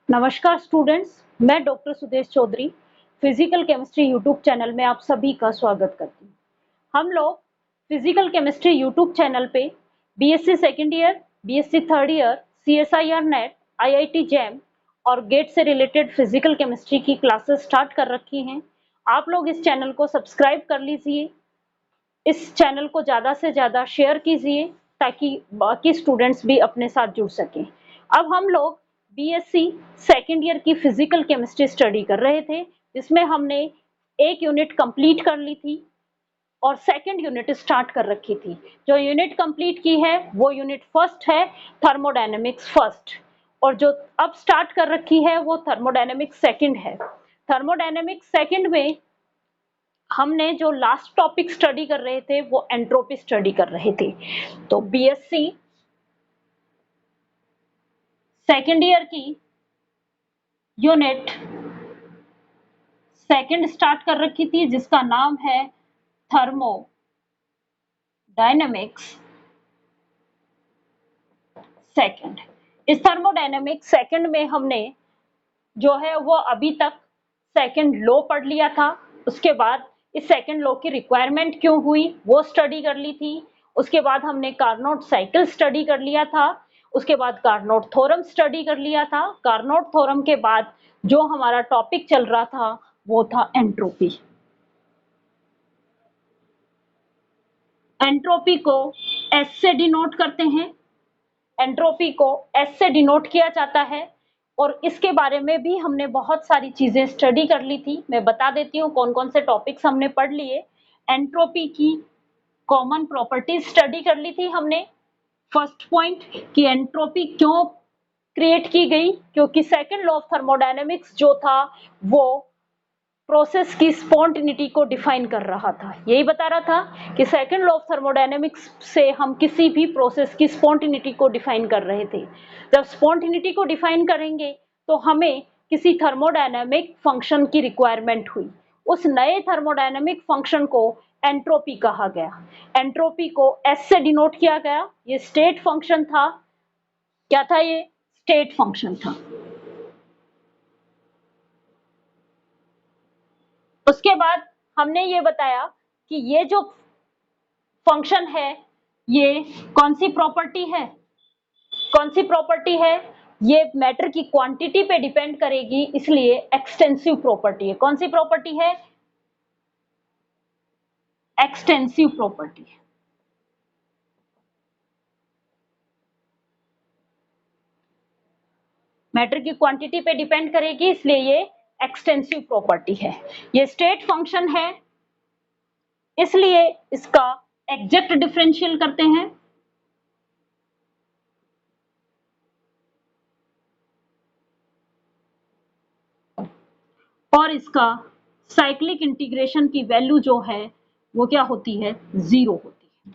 नमस्कार स्टूडेंट्स, मैं doctor Sudesh Chaudhary physical chemistry YouTube channel में आप सभी का स्वागत करती हूँ। हम लोग फिजिकल केमिस्ट्री यूट्यूब चैनल पे BSc second year, BSc third year, CSIR NET, IIT JAM और गेट से रिलेटेड फिजिकल केमिस्ट्री की क्लासेस स्टार्ट कर रखी हैं। आप लोग इस चैनल को सब्सक्राइब कर लीजिए, इस चैनल को ज़्यादा से ज़्यादा शेयर कीजिए ताकि बाकी स्टूडेंट्स भी अपने साथ जुड़ सकें। अब हम लोग बीएससी सेकेंड ईयर की फिजिकल केमिस्ट्री स्टडी कर रहे थे, जिसमें हमने एक यूनिट कंप्लीट कर ली थी और सेकंड यूनिट स्टार्ट कर रखी थी। जो यूनिट कंप्लीट की है वो यूनिट फर्स्ट है, थर्मोडायनेमिक्स फर्स्ट, और जो अब स्टार्ट कर रखी है वो थर्मोडायनेमिक्स सेकंड है। थर्मोडायनेमिक्स सेकंड में हमने जो लास्ट टॉपिक स्टडी कर रहे थे वो एंट्रोपी स्टडी कर रहे थे। तो बीएससी सेकेंड ईयर की यूनिट सेकंड स्टार्ट कर रखी थी, जिसका नाम है थर्मोडायनेमिक्स सेकंड। इस थर्मोडायनेमिक्स सेकंड में हमने जो है वो अभी तक सेकंड लॉ पढ़ लिया था। उसके बाद इस सेकंड लॉ की रिक्वायरमेंट क्यों हुई वो स्टडी कर ली थी। उसके बाद हमने कार्नोट साइकिल स्टडी कर लिया था। उसके बाद कार्नोट थ्योरम स्टडी कर लिया था। कार्नोट थ्योरम के बाद जो हमारा टॉपिक चल रहा था वो था एंट्रोपी। एंट्रोपी को एस से डिनोट करते हैं। एंट्रोपी को एस से डिनोट किया जाता है और इसके बारे में भी हमने बहुत सारी चीजें स्टडी कर ली थी। मैं बता देती हूँ कौन कौन से टॉपिक्स हमने पढ़ लिए। एंट्रोपी की कॉमन प्रॉपर्टीज स्टडी कर ली थी हमने। फर्स्ट पॉइंट कि एंट्रोपी क्यों क्रिएट की गई, क्योंकि सेकंड लॉ ऑफ थर्मोडायनेमिक्स जो था वो प्रोसेस की स्पॉन्टिनिटी को डिफाइन कर रहा था। यही बता रहा था कि सेकंड लॉ ऑफ थर्मोडायनेमिक्स से हम किसी भी प्रोसेस की स्पॉन्टिनिटी को डिफाइन कर रहे थे। जब स्पॉन्टिनिटी को डिफाइन करेंगे तो हमें किसी थर्मोडायनेमिक फंक्शन की रिक्वायरमेंट हुई। उस नए थर्मोडायनेमिक फंक्शन को एंट्रोपी कहा गया। एंट्रोपी को एस से डिनोट किया गया। ये स्टेट फंक्शन था। क्या था ये? स्टेट फंक्शन था। उसके बाद हमने ये बताया कि ये जो फंक्शन है ये कौन सी प्रॉपर्टी है? कौन सी प्रॉपर्टी है? ये मैटर की क्वांटिटी पे डिपेंड करेगी, इसलिए एक्सटेंसिव प्रॉपर्टी है। कौन सी प्रॉपर्टी है? Extensive property. मैटर की क्वांटिटी पे डिपेंड करेगी, इसलिए ये एक्सटेंसिव प्रॉपर्टी है। ये स्टेट फंक्शन है, इसलिए इसका एग्जैक्ट डिफरेंशियल करते हैं। और इसका साइक्लिक इंटीग्रेशन की वैल्यू जो है वो क्या होती है? 0 होती है।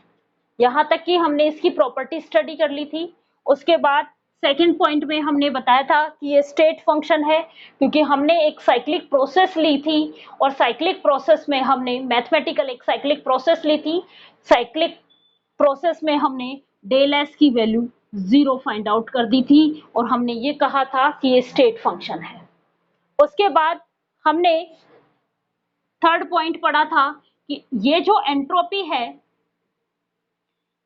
यहां तक कि हमने इसकी प्रॉपर्टी स्टडी कर ली थी। उसके बाद सेकंड पॉइंट में हमने बताया था कि ये स्टेट फंक्शन है, क्योंकि हमने एक साइक्लिक प्रोसेस ली थी और साइक्लिक प्रोसेस में हमने मैथमेटिकल एक साइक्लिक प्रोसेस ली थी। साइक्लिक प्रोसेस में हमने डेल एस की वैल्यू 0 फाइंड आउट कर दी थी और हमने ये कहा था कि ये स्टेट फंक्शन है। उसके बाद हमने थर्ड पॉइंट पढ़ा था कि ये जो एंट्रोपी है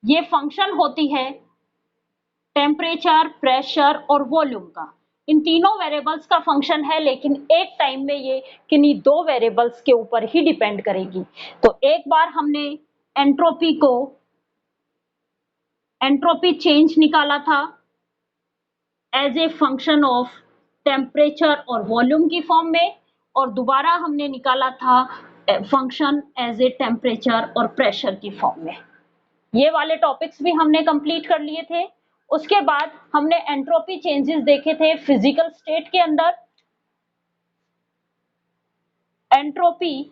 ये फंक्शन होती है टेम्परेचर, प्रेशर और वॉल्यूम का। इन तीनों वेरिएबल्स का फंक्शन है, लेकिन एक टाइम में ये किन्हीं दो वेरिएबल्स के ऊपर ही डिपेंड करेगी। तो एक बार हमने एंट्रोपी चेंज निकाला था as a function of temperature और वॉल्यूम की फॉर्म में, और दोबारा हमने निकाला था फंक्शन एज ए टेम्परेचर और प्रेशर की फॉर्म में। ये वाले टॉपिक्स भी हमने कंप्लीट कर लिए थे। उसके बाद हमने एंट्रोपी चेंजेस देखे थे फिजिकल स्टेट के अंदर। Entropy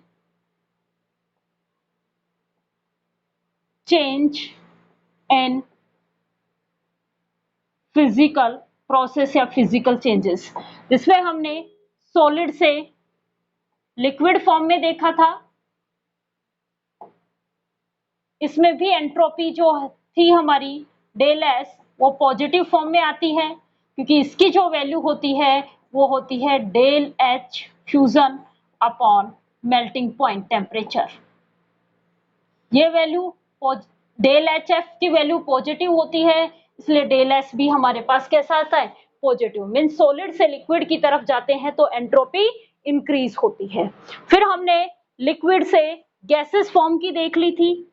change in physical process या फिजिकल चेंजेस, जिसमें हमने सॉलिड से लिक्विड फॉर्म में देखा था। इसमें भी एंट्रोपी जो थी हमारी डेल एस वो पॉजिटिव फॉर्म में आती है, क्योंकि इसकी जो वैल्यू होती है वो होती है del H fusion upon melting point temperature. ये वैल्यू डेल एच एफ की वैल्यू पॉजिटिव होती है, इसलिए डेल एस भी हमारे पास कैसा आता है, पॉजिटिव। मीन्स सॉलिड से लिक्विड की तरफ जाते हैं तो एंट्रोपी इंक्रीज होती है। फिर हमने लिक्विड से गैसेस फॉर्म की देख ली थी।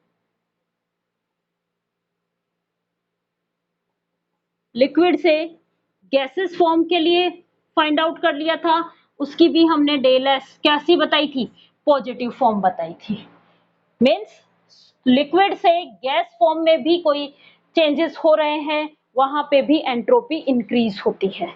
लिक्विड से गैसेस फॉर्म के लिए फाइंड आउट कर लिया था, उसकी भी हमने डेल एस कैसी बताई थी, पॉजिटिव फॉर्म बताई थी। मीन्स लिक्विड से गैस फॉर्म में भी कोई चेंजेस हो रहे हैं, वहां पे भी एंट्रोपी इंक्रीज होती है।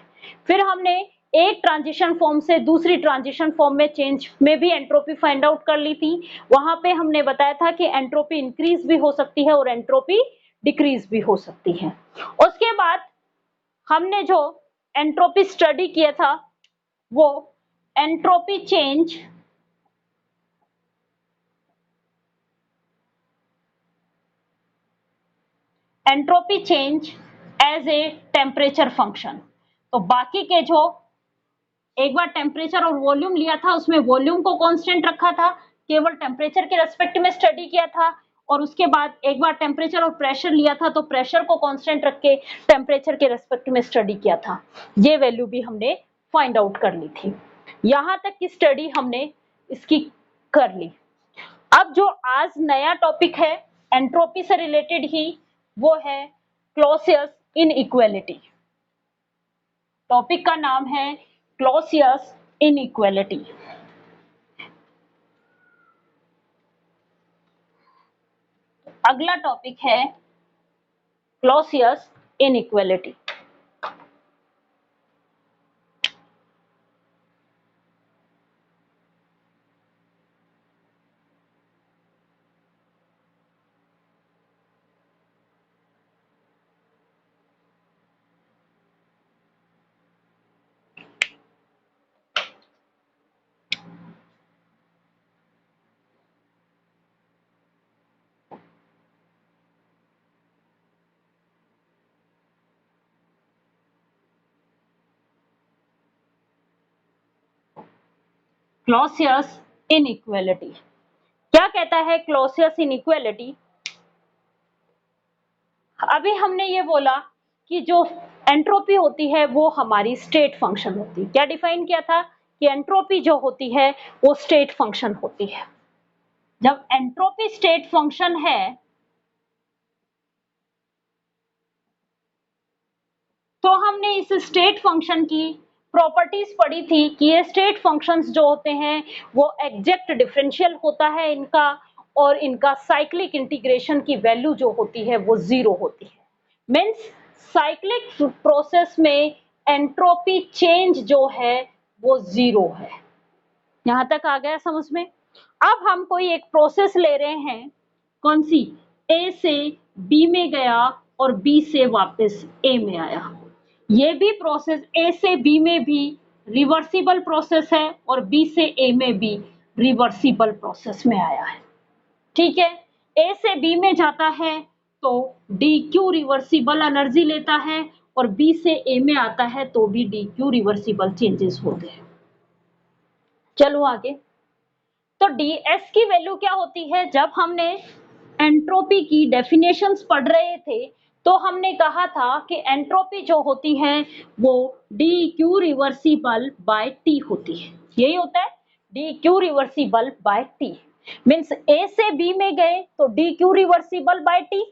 फिर हमने एक ट्रांजिशन फॉर्म से दूसरी ट्रांजिशन फॉर्म में चेंज में भी एंट्रोपी फाइंड आउट कर ली थी। वहां पे हमने बताया था कि एंट्रोपी इंक्रीज भी हो सकती है और एंट्रोपी डिक्रीज भी हो सकती है। उसके बाद हमने जो एंट्रोपी स्टडी किया था वो entropy change as a temperature function. तो बाकी के जो एक बार टेम्परेचर और वॉल्यूम लिया था उसमें वॉल्यूम को कांस्टेंट रखा था, केवल टेम्परेचर के रेस्पेक्ट में स्टडी किया था, और उसके बाद एक बार टेम्परेचर और प्रेशर लिया था तो प्रेशर को कांस्टेंट रख के टेम्परेचर के रेस्पेक्ट में स्टडी किया था। ये वैल्यू भी हमने फाइंड आउट कर ली थी। यहां तक की स्टडी हमने इसकी कर ली। अब जो आज नया टॉपिक है एंट्रोपी से रिलेटेड ही, वो है क्लॉसियस इनइक्वालिटी। टॉपिक का नाम है क्लॉसियस इनइक्वालिटी। अगला टॉपिक है क्लॉसियस इनइक्वालिटी। क्लॉसियस इनइक्वालिटी क्या कहता है? क्लॉसियस इनइक्वालिटी, अभी हमने ये बोला कि जो एंट्रोपी होती है वो हमारी स्टेट फंक्शन होती है। क्या डिफाइन किया था कि एंट्रोपी जो होती है वो स्टेट फंक्शन होती है। जब एंट्रोपी स्टेट फंक्शन है तो हमने इस स्टेट फंक्शन की प्रॉपर्टीज पढ़ी थी कि ये स्टेट फंक्शंस जो होते हैं वो एग्जैक्ट डिफरेंशियल होता है इनका, और इनका साइक्लिक इंटीग्रेशन की वैल्यू जो होती है वो 0 होती है। मीन्स साइक्लिक प्रोसेस में एंट्रोपी चेंज जो है वो 0 है। यहां तक आ गया समझ में? अब हम कोई एक प्रोसेस ले रहे हैं, कौन सी? ए से बी में गया और बी से वापस ए में आया। ये भी प्रोसेस ए से बी में भी रिवर्सिबल प्रोसेस है और बी से ए में भी रिवर्सिबल प्रोसेस में आया है। ठीक है, ए से बी में जाता है तो डी क्यू रिवर्सिबल एनर्जी लेता है और बी से ए में आता है तो भी डी क्यू रिवर्सिबल चेंजेस होते हैं। चलो आगे। तो ds की वैल्यू क्या होती है? जब हमने एंट्रोपी की डेफिनेशंस पढ़ रहे थे तो हमने कहा था कि एंट्रोपी जो होती है वो D Q reversible by T होती है। यही होता है D Q reversible by T. Means A से बी में गए तो D Q reversible by T,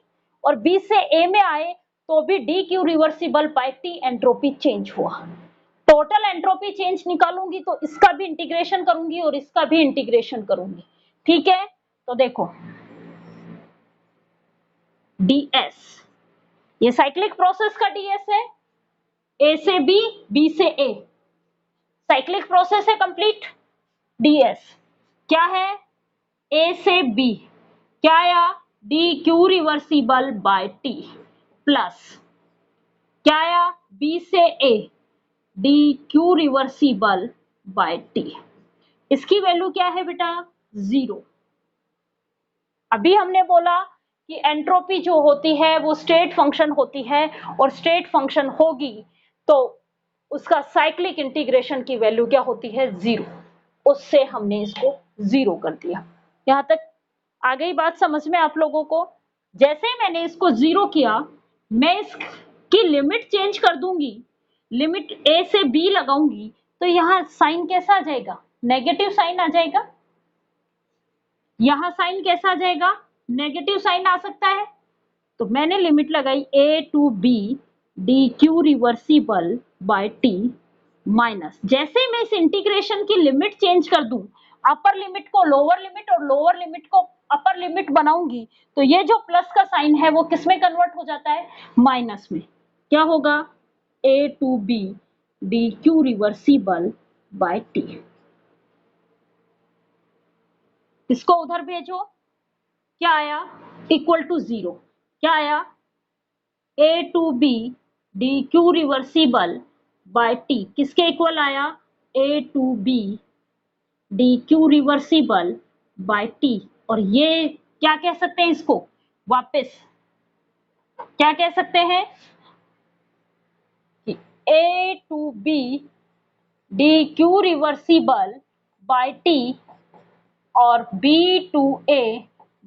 और बी से ए में आए तो भी D Q reversible by T entropy change हुआ। टोटल एंट्रोपी चेंज निकालूंगी तो इसका भी इंटीग्रेशन करूंगी और इसका भी इंटीग्रेशन करूंगी। ठीक है, तो देखो ds, ये साइक्लिक प्रोसेस का ds है, ए से बी, बी से ए, साइक्लिक प्रोसेस है कंप्लीट। ds क्या है? ए से बी क्या आया? D Q reversible by T, plus क्या आया? बी से A D Q reversible by T. इसकी वैल्यू क्या है बेटा? 0। अभी हमने बोला कि एंट्रोपी जो होती है वो स्टेट फंक्शन होती है, और स्टेट फंक्शन होगी तो उसका साइक्लिक इंटीग्रेशन की वैल्यू क्या होती है, 0। उससे हमने इसको 0 कर दिया। यहां तक आ गई बात समझ में आप लोगों को? जैसे ही मैंने इसको 0 किया, मैं इसकी लिमिट चेंज कर दूंगी, लिमिट a से b लगाऊंगी, तो यहां साइन कैसा आ जाएगा, नेगेटिव साइन आ जाएगा। यहां साइन कैसा आ जाएगा, नेगेटिव साइन आ सकता है। तो मैंने लिमिट लगाई a to b D Q reversible by t minus, जैसे मैं इस इंटीग्रेशन की लिमिट चेंज कर दूं, अपर लिमिट को लोअर लिमिट और लोअर लिमिट को अपर लिमिट बनाऊंगी, तो ये जो प्लस का साइन है वो किस में कन्वर्ट हो जाता है, माइनस में। क्या होगा, a to b D Q reversible by t। इसको उधर भेजो, क्या आया, इक्वल टू 0। क्या आया, a to b D Q reversible by t किसके इक्वल आया, a to b D Q reversible by t। और ये क्या कह सकते हैं, इसको वापस क्या कह सकते हैं कि a to b D Q reversible by t और b to a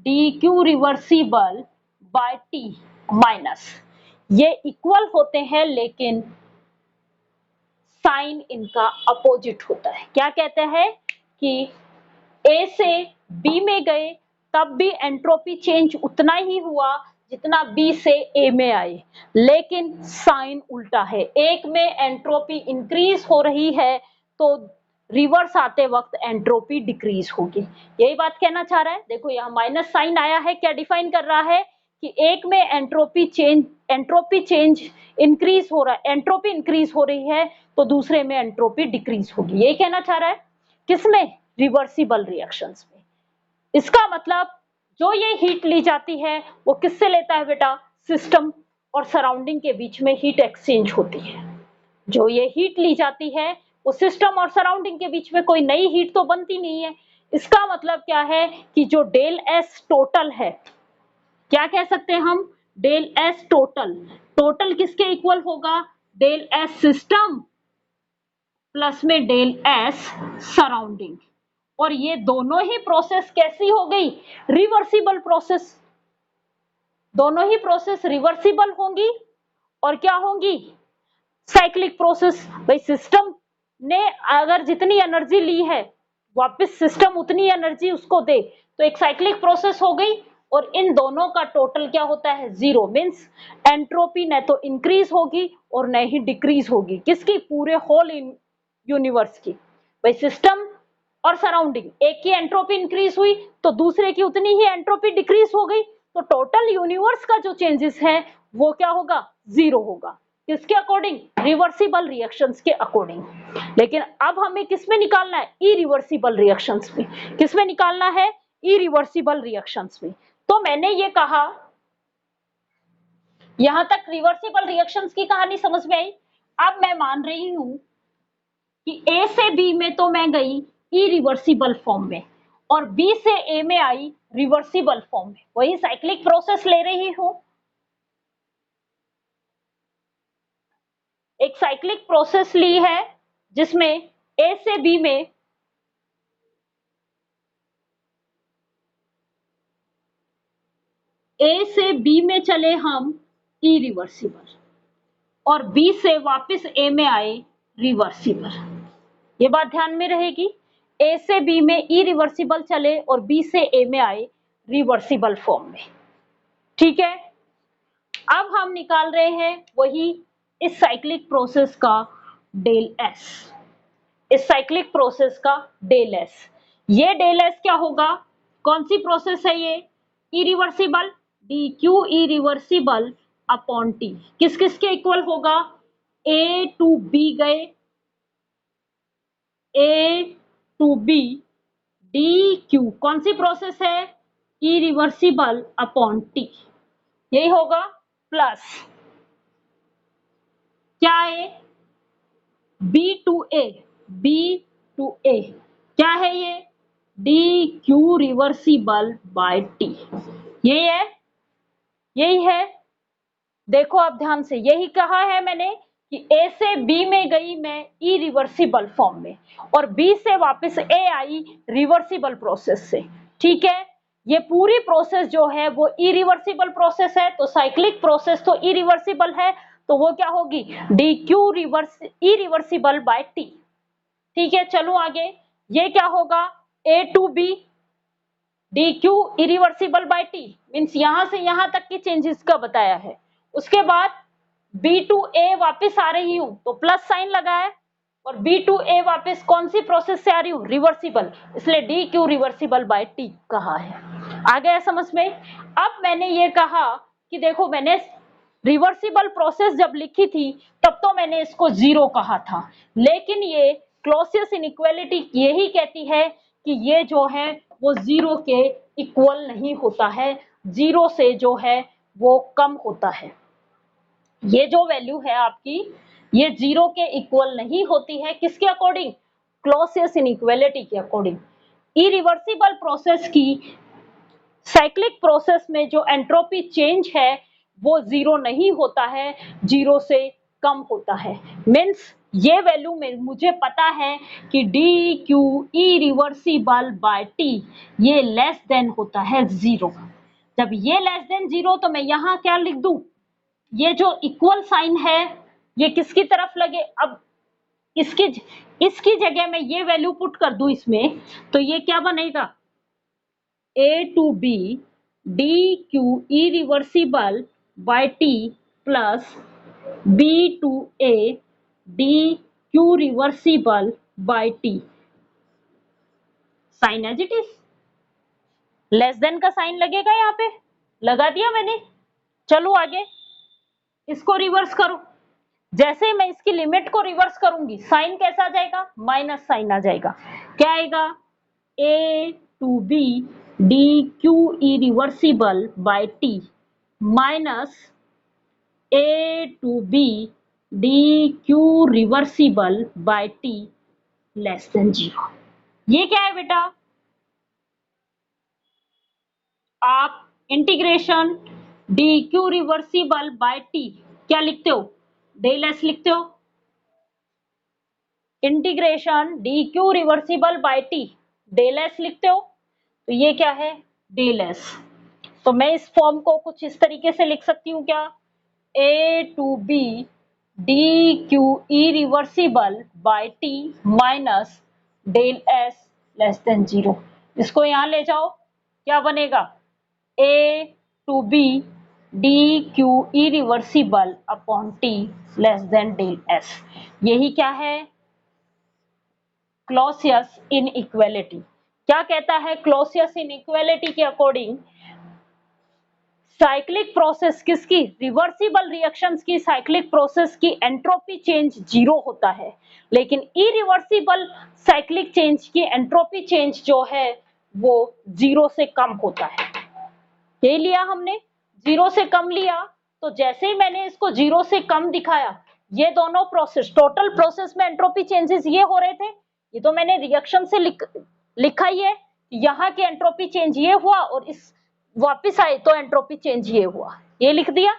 D Q reversible by t minus, ये इक्वल होते हैं लेकिन साइन इनका अपोजिट होता है। क्या कहते हैं कि A से B में गए तब भी एंट्रोपी चेंज उतना ही हुआ जितना B से A में आए, लेकिन साइन उल्टा है। एक में एंट्रोपी इंक्रीज हो रही है तो रिवर्स आते वक्त एंट्रोपी डिक्रीज होगी। यही बात कहना चाह रहा है। देखो यहाँ माइनस साइन आया है, क्या डिफाइन कर रहा है कि एक में एंट्रोपी चेंज इंक्रीज हो रहा है, एंट्रोपी इंक्रीज हो रही है, तो दूसरे में एंट्रोपी डिक्रीज होगी। यही कहना चाह रहा है, किसमें, रिवर्सिबल रिएक्शंस में। इसका मतलब जो ये हीट ली जाती है वो किससे लेता है बेटा, सिस्टम और सराउंडिंग के बीच में हीट एक्सचेंज होती है। जो ये हीट ली जाती है वो सिस्टम और सराउंडिंग के बीच में कोई नई हीट तो बनती नहीं है। इसका मतलब क्या है कि जो डेल एस टोटल है, क्या कह सकते हैं हम, डेल एस टोटल, टोटल किसके इक्वल होगा, डेल एस सिस्टम प्लस में डेल एस सराउंडिंग। और ये दोनों ही प्रोसेस कैसी हो गई, रिवर्सिबल प्रोसेस। दोनों ही प्रोसेस रिवर्सिबल होंगी और क्या होंगी, साइक्लिक प्रोसेस। भाई सिस्टम ने अगर जितनी एनर्जी ली है वापस सिस्टम उतनी एनर्जी उसको दे, तो एक साइक्लिक प्रोसेस हो गई। और इन दोनों का टोटल क्या होता है, 0। मीन्स एंट्रोपी न तो इंक्रीज होगी और न ही डिक्रीज होगी। किसकी, पूरे होल यूनिवर्स की। भाई सिस्टम और सराउंडिंग, एक की एंट्रोपी इंक्रीज हुई तो दूसरे की उतनी ही एंट्रोपी डिक्रीज हो गई, तो टोटल यूनिवर्स का जो चेंजेस है वो क्या होगा, 0 होगा। किसके अकॉर्डिंग, रिवर्सिबल रिएक्शंस के अकॉर्डिंग। लेकिन अब हमें किसमें निकालना है, इरिवर्सिबल रिएक्शंस में। किसमें निकालना है, इरिवर्सिबल रिएक्शंस में। तो मैंने ये कहा, यहां तक रिवर्सिबल रिएक्शंस की कहानी समझ में आई। अब मैं मान रही हूं कि A से B में तो मैं गई इरिवर्सिबल फॉर्म में और B से A में आई रिवर्सिबल फॉर्म में, वही साइक्लिक प्रोसेस ले रही हूं। एक साइक्लिक प्रोसेस ली है जिसमें A से B में A से B में चले हम इरिवर्सिबल और B से वापस A में आए रिवर्सिबल। ये बात ध्यान में रहेगी, A से B में इरिवर्सिबल चले और B से A में आए रिवर्सिबल फॉर्म में। ठीक है, अब हम निकाल रहे हैं वही इस साइक्लिक प्रोसेस का डेल एस। इस साइक्लिक प्रोसेस का डेल एस, ये डेल एस क्या होगा, कौन सी प्रोसेस है ये, irreversible, D Q irreversible upon T. किस किस के इक्वल होगा, ए टू बी गए, A to B D Q, कौन सी प्रोसेस है, इरिवर्सिबल अपॉन टी, यही होगा, प्लस क्या है, B to A, B to A क्या है ये, D Q reversible by T. यही है, यही है। देखो अब ध्यान से, यही कहा है मैंने कि ए से बी में गई मैं इरिवर्सिबल फॉर्म में, और बी से वापस ए आई रिवर्सिबल प्रोसेस से। ठीक है, ये पूरी प्रोसेस जो है वो इरिवर्सिबल प्रोसेस है, तो साइक्लिक प्रोसेस तो इरिवर्सिबल है, तो वो क्या होगी, D Q irreversible by T. ठीक है, चलो आगे, ये क्या होगा, A to B D Q irreversible by T, means यहां से यहां तक की चेंजेस का बताया है। उसके बाद बी टू ए वापिस आ रही हूं तो प्लस साइन लगा है, और बी टू ए वापिस कौन सी प्रोसेस से आ रही हूं, रिवर्सिबल, इसलिए D Q reversible by T कहा है। आ गया समझ में। अब मैंने ये कहा कि देखो, मैंने रिवर्सिबल प्रोसेस जब लिखी थी तब तो मैंने इसको जीरो कहा था, लेकिन ये क्लॉसियस इनइक्वालिटी यही कहती है कि ये जो है वो जीरो के इक्वल नहीं होता है, जीरो से जो है वो कम होता है। ये जो वैल्यू है आपकी, ये जीरो के इक्वल नहीं होती है, किसके अकॉर्डिंग, क्लॉसियस इनइक्वालिटी के अकॉर्डिंग। इरिवर्सिबल प्रोसेस की साइक्लिक प्रोसेस में जो एंट्रोपी चेंज है वो जीरो नहीं होता है, जीरो से कम होता है। मीन्स ये वैल्यू में मुझे पता है कि D Q irreversible by T ये लेस देन होता है जीरो। जब ये लेस देन जीरो तो मैं यहां क्या लिख दूं, ये जो इक्वल साइन है ये किसकी तरफ लगे, अब इसकी जगह मैं ये वैल्यू पुट कर दूं इसमें, तो ये क्या बनेगा, A to B D Q irreversible by T plus B to A D Q reversible by T. Sign as it is, less than का साइन लगेगा, यहाँ पे लगा दिया मैंने। चलो आगे, इसको रिवर्स करो, जैसे मैं इसकी लिमिट को रिवर्स करूंगी साइन कैसा आ जाएगा, माइनस साइन आ जाएगा। क्या आएगा, A to B D Q irreversible by T minus A to B D Q reversible by T less than zero. ये क्या है बेटा, आप integration D Q reversible by T क्या लिखते हो, डेल एस लिखते हो, integration D Q reversible by T del S लिखते हो, तो ये क्या है, डेल एस। तो मैं इस फॉर्म को कुछ इस तरीके से लिख सकती हूँ, क्या, A to B D Q E reversible by T minus del S less than zero. इसको यहां ले जाओ, क्या बनेगा, A to B D Q E reversible upon T less than del S. यही क्या है, क्लॉसियस इनइक्वालिटी। क्या कहता है, क्लॉसियस इनइक्वालिटी के अकॉर्डिंग साइक्लिक प्रोसेस किसकी, रिवर्सिबल रिएक्शंस की साइक्लिक प्रोसेस की एंट्रोपी चेंज जीरो होता है, लेकिन इरिवर्सिबल साइक्लिक चेंज की एंट्रोपी चेंज जो है वो जीरो से कम होता है। ये लिया हमने, जीरो से कम लिया, तो जैसे ही मैंने इसको जीरो से कम दिखाया, ये दोनों प्रोसेस, टोटल प्रोसेस में एंट्रोपी चेंजेस ये हो रहे थे, ये तो मैंने रिएक्शन से लिखा ही है, यहाँ की एंट्रोपी चेंज ये हुआ और इस वापिस आए तो एंट्रोपी चेंज ये हुआ, ये लिख दिया।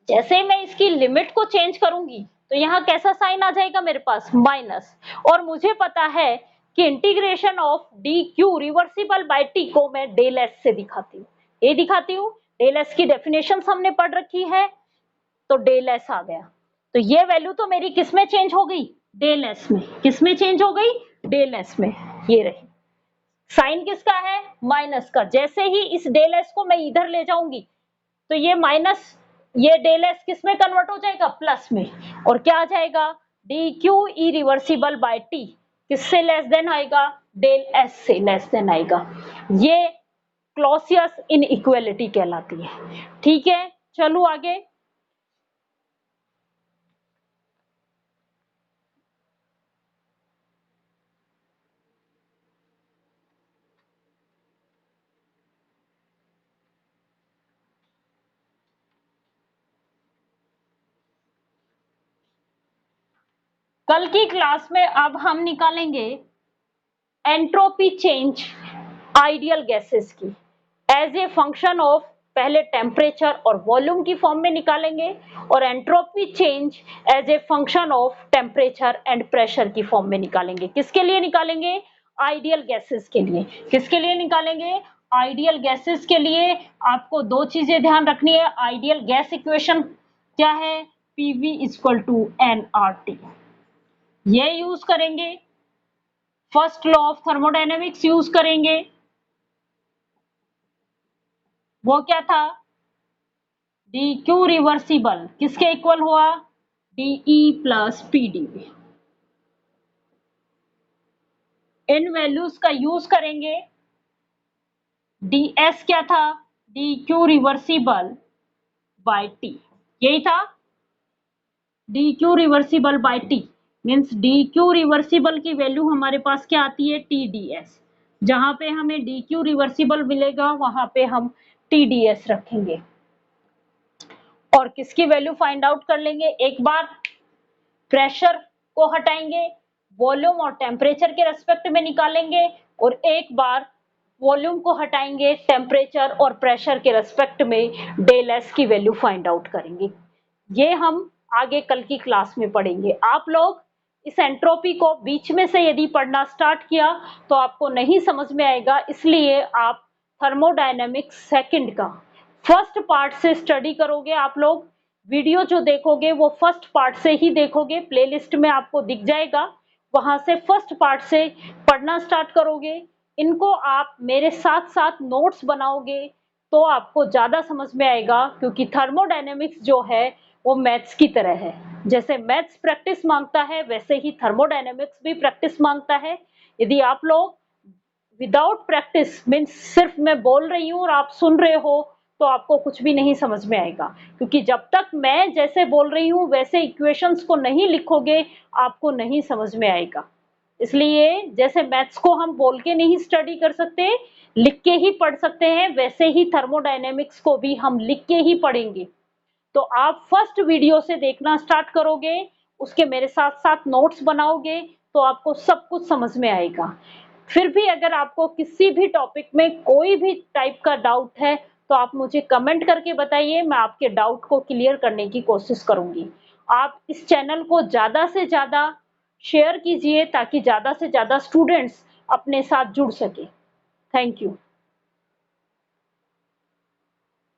जैसे ही मैं इसकी लिमिट को चेंज करूंगी तो यहाँ कैसा साइन आ जाएगा मेरे पास, माइनस, और मुझे पता है कि integration of D Q reversible by T को मैं डेल एस से दिखाती हूँ, ये दिखाती हूँ, डेल एस की डेफिनेशन हमने पढ़ रखी है, तो डेल एस आ गया। तो ये वैल्यू तो मेरी किस में चेंज हो गई, डेल एस में। किस में चेंज हो गई, डेल एस में, ये रही। साइन किसका है, माइनस का। जैसे ही इस डेल एस को मैं इधर ले जाऊंगी तो ये माइनस, ये डेल एस किस में कन्वर्ट हो जाएगा, प्लस में, और क्या आ जाएगा, D Q E reversible by T किससे लेस देन आएगा, डेल एस से लेस देन आएगा। ये क्लॉसियस इनइक्वालिटी कहलाती है। ठीक है, चलो आगे, कल की क्लास में अब हम निकालेंगे एंट्रोपी चेंज आइडियल गैसेस की एज ए फंक्शन ऑफ पहले टेम्परेचर और वॉल्यूम की फॉर्म में निकालेंगे और entropy change as a function of temperature and pressure की फॉर्म में निकालेंगे। किसके लिए निकालेंगे? आइडियल गैसेस के लिए। किसके लिए निकालेंगे? आइडियल गैसेस के लिए। आपको दो चीजें ध्यान रखनी है। आइडियल गैस इक्वेशन क्या है? पीवी इक्वल टू एनआरटी, ये यूज करेंगे। First law of thermodynamics use करेंगे। वो क्या था? डी क्यू रिवर्सिबल किसके इक्वल हुआ? DE plus PDV. इन वैल्यूज का यूज करेंगे। ds क्या था? D Q reversible by T, यही था। D Q reversible by T means D Q reversible की वैल्यू हमारे पास क्या आती है? टीडीएस। जहां पे हमें डी क्यू रिवर्सिबल मिलेगा वहां पे हम टीडीएस रखेंगे और किसकी वैल्यू फाइंड आउट कर लेंगे? एक बार प्रेशर को हटाएंगे, वॉल्यूम और टेम्परेचर के रेस्पेक्ट में निकालेंगे और एक बार वॉल्यूम को हटाएंगे, टेम्परेचर और प्रेशर के रेस्पेक्ट में डेल एस की वैल्यू फाइंड आउट करेंगे। ये हम आगे कल की क्लास में पढ़ेंगे। आप लोग इस एंट्रोपी को बीच में से यदि पढ़ना स्टार्ट किया तो आपको नहीं समझ में आएगा, इसलिए आप थर्मोडायनेमिक्स सेकंड का फर्स्ट पार्ट से स्टडी करोगे। आप लोग वीडियो जो देखोगे वो फर्स्ट पार्ट से ही देखोगे, प्लेलिस्ट में आपको दिख जाएगा, वहां से फर्स्ट पार्ट से पढ़ना स्टार्ट करोगे। इनको आप मेरे साथ साथ नोट्स बनाओगे तो आपको ज्यादा समझ में आएगा, क्योंकि थर्मोडायनेमिक्स जो है वो मैथ्स की तरह है। जैसे मैथ्स प्रैक्टिस मांगता है वैसे ही थर्मोडायनेमिक्स भी प्रैक्टिस मांगता है। यदि आप लोग विदाउट प्रैक्टिस मीन्स सिर्फ मैं बोल रही हूँ और आप सुन रहे हो तो आपको कुछ भी नहीं समझ में आएगा, क्योंकि जब तक मैं जैसे बोल रही हूँ वैसे इक्वेशंस को नहीं लिखोगे आपको नहीं समझ में आएगा। इसलिए जैसे मैथ्स को हम बोल के नहीं स्टडी कर सकते, लिख के ही पढ़ सकते हैं, वैसे ही थर्मोडायनेमिक्स को भी हम लिख के ही पढ़ेंगे। तो आप फर्स्ट वीडियो से देखना स्टार्ट करोगे, उसके मेरे साथ साथ नोट्स बनाओगे तो आपको सब कुछ समझ में आएगा। फिर भी अगर आपको किसी भी टॉपिक में कोई भी टाइप का डाउट है तो आप मुझे कमेंट करके बताइए, मैं आपके डाउट को क्लियर करने की कोशिश करूंगी। आप इस चैनल को ज्यादा से ज्यादा शेयर कीजिए ताकि ज्यादा से ज्यादा स्टूडेंट्स अपने साथ जुड़ सके। Thank you.